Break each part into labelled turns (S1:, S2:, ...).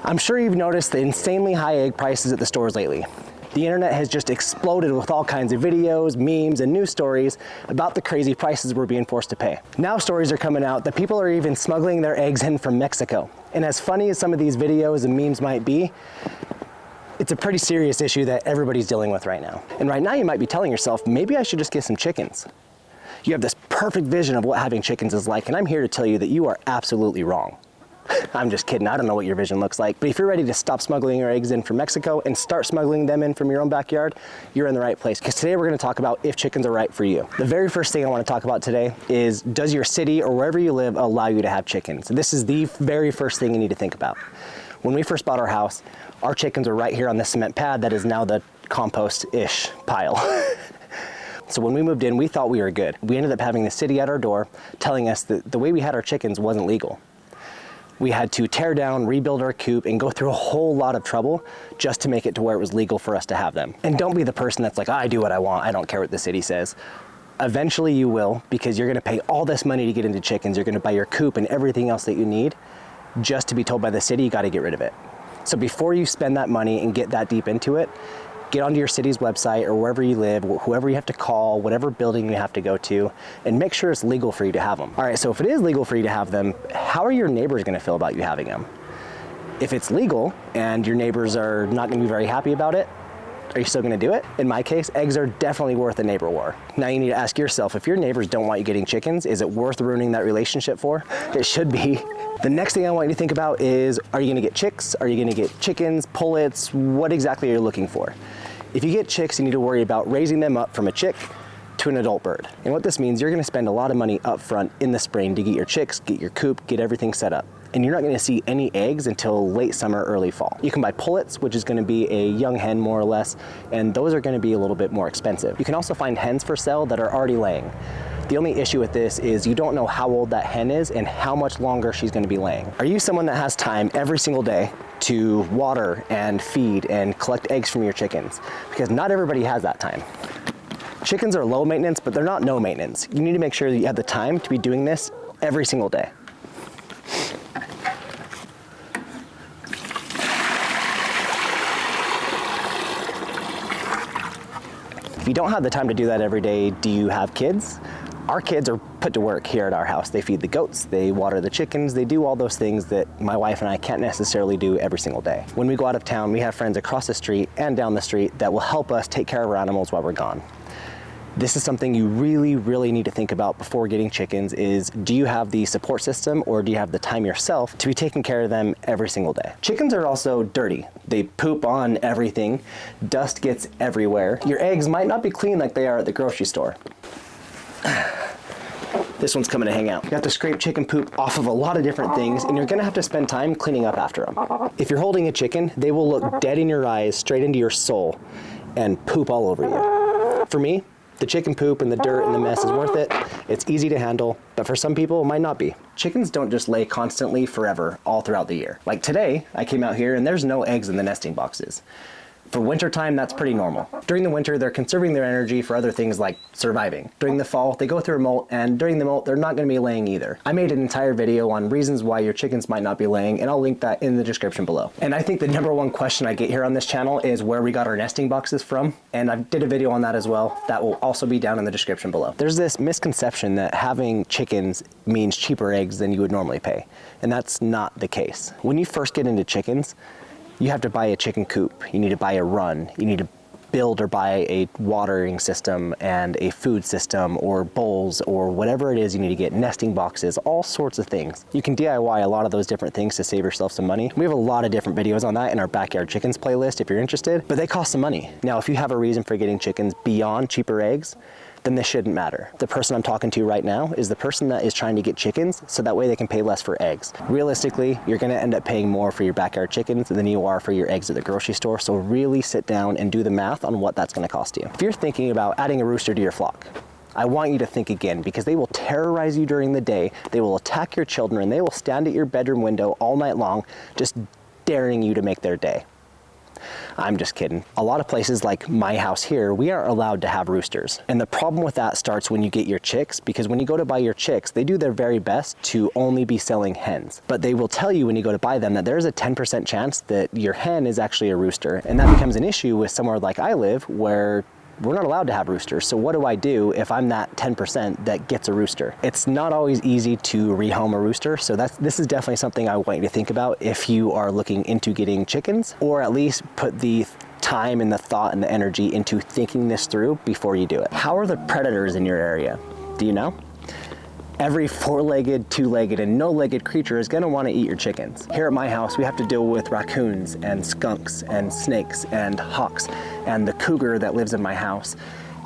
S1: I'm sure you've noticed the insanely high egg prices at the stores lately. The internet has just exploded with all kinds of videos, memes, and news stories about the crazy prices we're being forced to pay. Now stories are coming out that people are even smuggling their eggs in from Mexico. And as funny as some of these videos and memes might be, it's a pretty serious issue that everybody's dealing with right now. And right now you might be telling yourself, maybe I should just get some chickens. You have this perfect vision of what having chickens is like, and I'm here to tell you that you are absolutely wrong. I'm just kidding, I don't know what your vision looks like, but if you're ready to stop smuggling your eggs in from Mexico and start smuggling them in from your own backyard, you're in the right place, because today we're going to talk about if chickens are right for you. The very first thing I want to talk about today is, does your city or wherever you live allow you to have chickens? This is the very first thing you need to think about. When we first bought our house, our chickens were right here on this cement pad that is now the compost-ish pile. So when we moved in, we thought we were good. We ended up having the city at our door telling us that the way we had our chickens wasn't legal. We had to tear down, rebuild our coop, and go through a whole lot of trouble just to make it to where it was legal for us to have them. And don't be the person that's like, I do what I want, I don't care what the city says. Eventually you will, because you're gonna pay all this money to get into chickens, you're gonna buy your coop and everything else that you need, just to be told by the city you gotta get rid of it. So before you spend that money and get that deep into it, get onto your city's website or wherever you live, whoever you have to call, whatever building you have to go to, and make sure it's legal for you to have them. All right, so if it is legal for you to have them, how are your neighbors gonna feel about you having them? If it's legal and your neighbors are not gonna be very happy about it, are you still gonna do it? In my case, eggs are definitely worth a neighbor war. Now you need to ask yourself, if your neighbors don't want you getting chickens, is it worth ruining that relationship for? It should be. The next thing I want you to think about is, are you gonna get chicks? Are you gonna get chickens, pullets? What exactly are you looking for? If you get chicks, you need to worry about raising them up from a chick to an adult bird. And what this means, you're gonna spend a lot of money up front in the spring to get your chicks, get your coop, get everything set up. And you're not gonna see any eggs until late summer, early fall. You can buy pullets, which is gonna be a young hen more or less, and those are gonna be a little bit more expensive. You can also find hens for sale that are already laying. The only issue with this is you don't know how old that hen is and how much longer she's gonna be laying. Are you someone that has time every single day to water and feed and collect eggs from your chickens? Because not everybody has that time. Chickens are low maintenance, but they're not no maintenance. You need to make sure that you have the time to be doing this every single day. If you don't have the time to do that every day, do you have kids? Our kids are put to work here at our house. They feed the goats, they water the chickens, they do all those things that my wife and I can't necessarily do every single day. When we go out of town, we have friends across the street and down the street that will help us take care of our animals while we're gone. This is something you really, really need to think about before getting chickens is, do you have the support system or do you have the time yourself to be taking care of them every single day? Chickens are also dirty. They poop on everything. Dust gets everywhere. Your eggs might not be clean like they are at the grocery store. This one's coming to hang out. You have to scrape chicken poop off of a lot of different things, and you're gonna have to spend time cleaning up after them. If you're holding a chicken, they will look dead in your eyes, straight into your soul, and poop all over you. For me, the chicken poop and the dirt and the mess is worth it. It's easy to handle, but for some people, it might not be. Chickens don't just lay constantly forever, all throughout the year. Like today, I came out here and there's no eggs in the nesting boxes. For winter time, that's pretty normal. During the winter, they're conserving their energy for other things like surviving. During the fall, they go through a molt, and during the molt, they're not gonna be laying either. I made an entire video on reasons why your chickens might not be laying, and I'll link that in the description below. And I think the #1 question I get here on this channel is where we got our nesting boxes from, and I did a video on that as well. That will also be down in the description below. There's this misconception that having chickens means cheaper eggs than you would normally pay, and that's not the case. When you first get into chickens, you have to buy a chicken coop, you need to buy a run, you need to build or buy a watering system and a food system or bowls or whatever it is you need to get, nesting boxes, all sorts of things. You can DIY a lot of those different things to save yourself some money. We have a lot of different videos on that in our Backyard Chickens playlist if you're interested, but they cost some money. Now, if you have a reason for getting chickens beyond cheaper eggs, then this shouldn't matter. The person I'm talking to right now is the person that is trying to get chickens so that way they can pay less for eggs. Realistically, you're gonna end up paying more for your backyard chickens than you are for your eggs at the grocery store, so really sit down and do the math on what that's gonna cost you. If you're thinking about adding a rooster to your flock, I want you to think again, because they will terrorize you during the day, they will attack your children, they will stand at your bedroom window all night long just daring you to make their day. I'm just kidding. A lot of places like my house here, we aren't allowed to have roosters. And the problem with that starts when you get your chicks, because when you go to buy your chicks, they do their very best to only be selling hens. But they will tell you when you go to buy them that there's a 10% chance that your hen is actually a rooster. And that becomes an issue with somewhere like I live, where we're not allowed to have roosters. So what do I do if I'm that 10% that gets a rooster? It's not always easy to rehome a rooster. So this is definitely something I want you to think about if you are looking into getting chickens, or at least put the time and the thought and the energy into thinking this through before you do it. How are the predators in your area? Do you know? Every four-legged, two-legged, and no-legged creature is gonna wanna eat your chickens. Here at my house, we have to deal with raccoons and skunks and snakes and hawks and the cougar that lives in my house.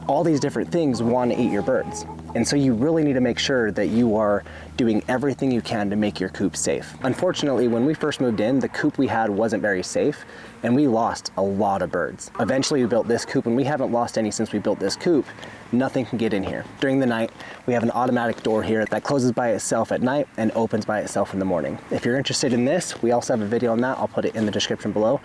S1: All these different things wanna eat your birds. And so you really need to make sure that you are doing everything you can to make your coop safe. Unfortunately, when we first moved in, the coop we had wasn't very safe, and we lost a lot of birds. Eventually we built this coop, and we haven't lost any since we built this coop. Nothing can get in here. During the night, we have an automatic door here that closes by itself at night and opens by itself in the morning. If you're interested in this, we also have a video on that. I'll put it in the description below.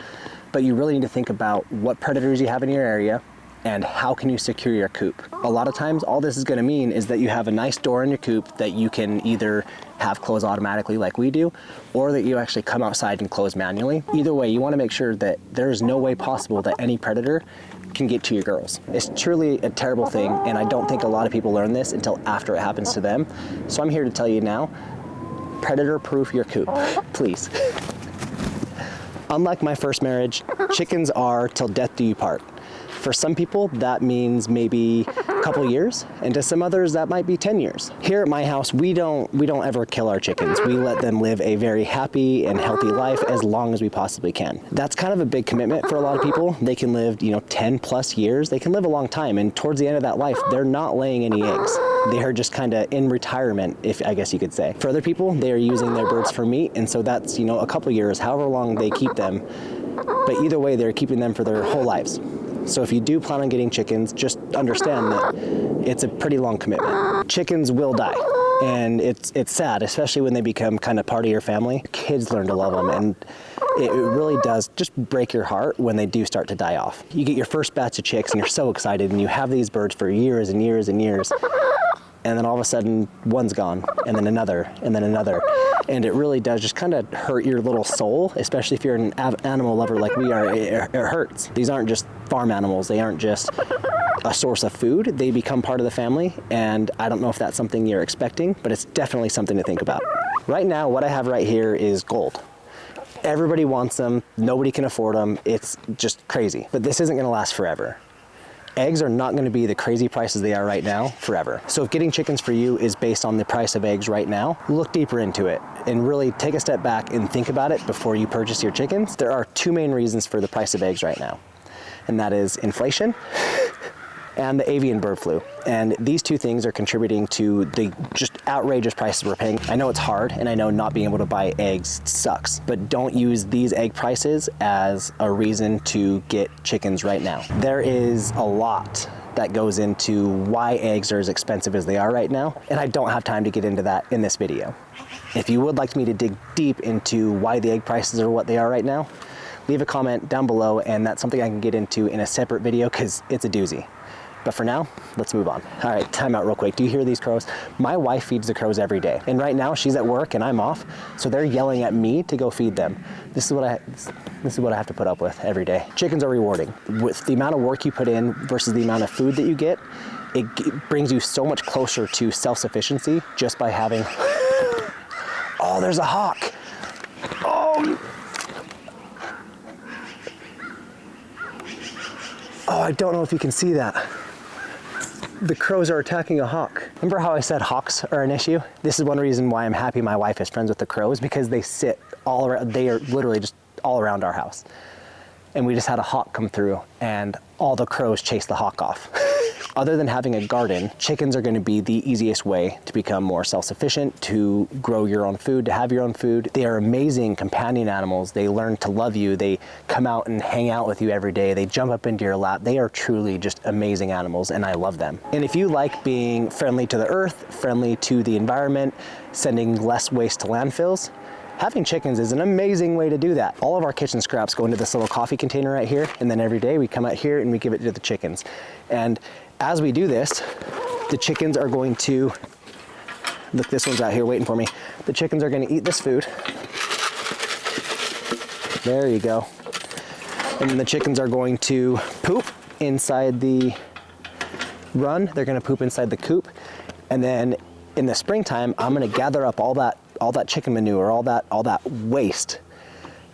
S1: But you really need to think about what predators you have in your area and how can you secure your coop. A lot of times, all this is gonna mean is that you have a nice door in your coop that you can either have close automatically like we do, or that you actually come outside and close manually. Either way, you wanna make sure that there's no way possible that any predator can get to your girls. It's truly a terrible thing, and I don't think a lot of people learn this until after it happens to them. So I'm here to tell you now, predator-proof your coop, please. Unlike my first marriage, chickens are till death do you part. For some people, that means maybe a couple years, and to some others, that might be 10 years. Here at my house, we don't ever kill our chickens. We let them live a very happy and healthy life as long as we possibly can. That's kind of a big commitment for a lot of people. They can live, 10 plus years. They can live a long time, and towards the end of that life, they're not laying any eggs. They are just kind of in retirement, I guess you could say. For other people, they are using their birds for meat, and so that's, a couple years, however long they keep them. But either way, they're keeping them for their whole lives. So if you do plan on getting chickens, just understand that it's a pretty long commitment. Chickens will die, and it's sad, especially when they become kind of part of your family. Kids learn to love them, and it really does just break your heart when they do start to die off. You get your first batch of chicks and you're so excited, and you have these birds for years and years and years, and then all of a sudden one's gone, and then another, and then another. And it really does just kind of hurt your little soul, especially if you're an animal lover like we are. It hurts. These aren't just farm animals. They aren't just a source of food. They become part of the family, and I don't know if that's something you're expecting, but it's definitely something to think about. Right now, what I have right here is gold. Everybody wants them. Nobody can afford them. It's just crazy. But this isn't going to last forever. Eggs are not going to be the crazy prices they are right now forever. So if getting chickens for you is based on the price of eggs right now, look deeper into it and really take a step back and think about it before you purchase your chickens. There are two main reasons for the price of eggs right now, and that is inflation and the avian bird flu. And these two things are contributing to the just outrageous prices we're paying. I know it's hard, and I know not being able to buy eggs sucks, but don't use these egg prices as a reason to get chickens right now. There is a lot that goes into why eggs are as expensive as they are right now, and I don't have time to get into that in this video. If you would like me to dig deep into why the egg prices are what they are right now, leave a comment down below, and that's something I can get into in a separate video because it's a doozy. But for now, let's move on. All right, time out real quick. Do you hear these crows? My wife feeds the crows every day. And right now she's at work and I'm off, so they're yelling at me to go feed them. This is what I have to put up with every day. Chickens are rewarding. With the amount of work you put in versus the amount of food that you get, it brings you so much closer to self-sufficiency just by having, oh, there's a hawk. Oh, I don't know if you can see that. The crows are attacking a hawk. Remember how I said hawks are an issue? This is one reason why I'm happy my wife is friends with the crows, because they sit all around, they are literally just all around our house. And we just had a hawk come through and all the crows chased the hawk off. Other than having a garden, chickens are going to be the easiest way to become more self-sufficient, to grow your own food, to have your own food. They are amazing companion animals. They learn to love you. They come out and hang out with you every day. They jump up into your lap. They are truly just amazing animals, and I love them. And if you like being friendly to the earth, friendly to the environment, sending less waste to landfills, Having chickens is an amazing way to do that. All of our kitchen scraps go into this little coffee container right here, and then every day we come out here and we give it to the chickens. And as we do this, the chickens are going to, look, this one's out here waiting for me. The chickens are going to eat this food. There you go. And then the chickens are going to poop inside the run. They're going to poop inside the coop. And then in the springtime, I'm going to gather up all that chicken manure, all that waste,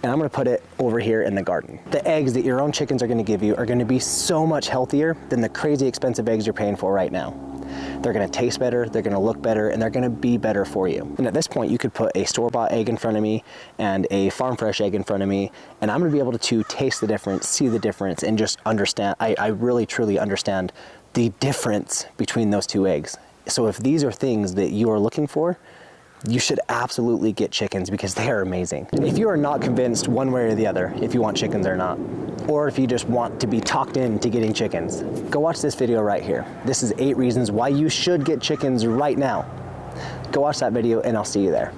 S1: and I'm going to put it over here in the garden. The eggs that your own chickens are going to give you are going to be so much healthier than the crazy expensive eggs you're paying for right now. They're going to taste better, they're going to look better, and they're going to be better for you. And at this point, you could put a store-bought egg in front of me and a farm fresh egg in front of me, and I'm going to be able to taste the difference, see the difference, and just understand. I really truly understand the difference between those two eggs. So if these are things that you are looking for, you should absolutely get chickens because they are amazing. If you are not convinced one way or the other if you want chickens or not, or if you just want to be talked into getting chickens, go watch this video right here. This is 8 reasons why you should get chickens right now. Go watch that video and I'll see you there.